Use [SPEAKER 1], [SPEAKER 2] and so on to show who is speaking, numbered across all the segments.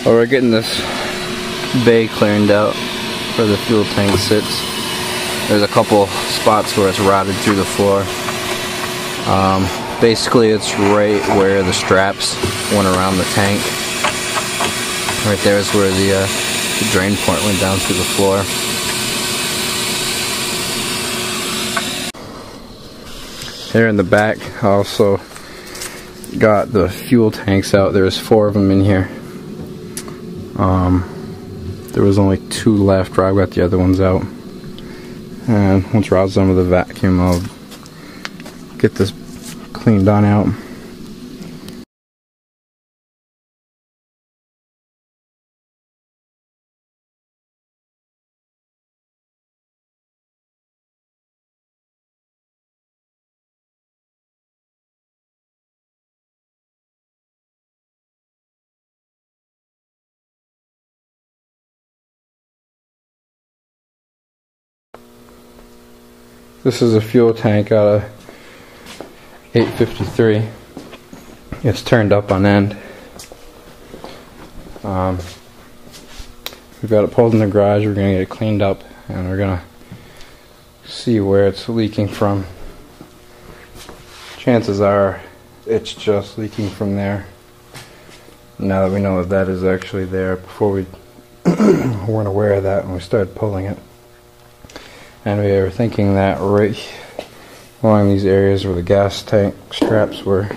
[SPEAKER 1] Well, we're getting this bay cleared out where the fuel tank sits. There's a couple spots where it's rotted through the floor. Basically it's right where the straps went around the tank. Right there is where the drain point went down through the floor. Here in the back, I also got the fuel tanks out. There's 4 of them in here. There was only 2 left. Rob got the other ones out. And once Rob's done with the vacuum, I'll get this cleaned on out. This is a fuel tank out of 853. It's turned up on end. We've got it pulled in the garage. We're going to get it cleaned up and we're going to see where it's leaking from. Chances are it's just leaking from there. Now that we know that is actually there, before we weren't aware of that when we started pulling it. And we were thinking that right along these areas where the gas tank straps were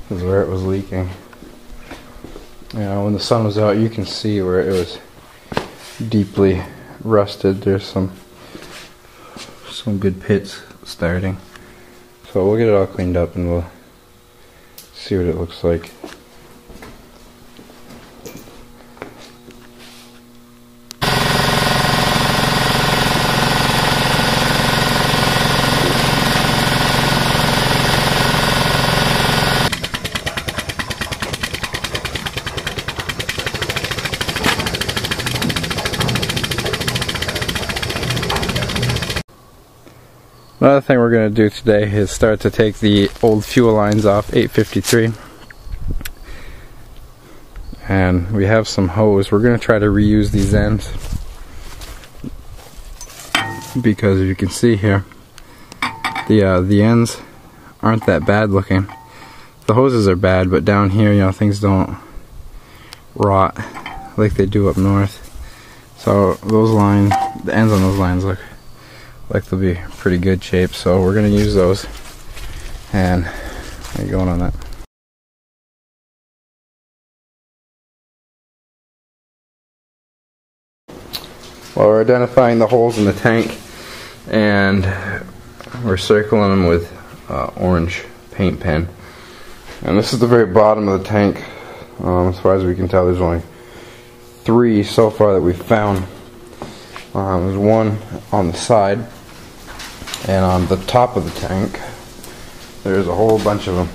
[SPEAKER 1] is where it was leaking. You know, when the sun was out, you can see where it was deeply rusted. There's some good pits starting. So we'll get it all cleaned up and we'll see what it looks like. Another thing we're going to do today is start to take the old fuel lines off 853. And we have some hose. We're going to try to reuse these ends. Because as you can see here, the ends aren't that bad looking. The hoses are bad, but down here, you know, things don't rot like they do up north. So those lines, the ends on those lines look like they'll be pretty good shape, so we're going to use those and get going on that. Well, we're identifying the holes in the tank and we're circling them with orange paint pen. And this is the very bottom of the tank. As far as we can tell, there's only 3 so far that we've found. There's 1 on the side. And on the top of the tank, there's a whole bunch of them.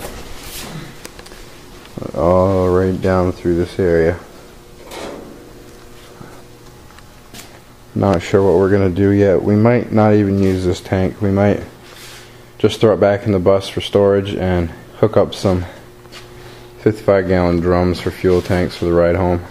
[SPEAKER 1] All right down through this area. Not sure what we're going to do yet. We might not even use this tank. We might just throw it back in the bus for storage and hook up some 55-gallon drums for fuel tanks for the ride home.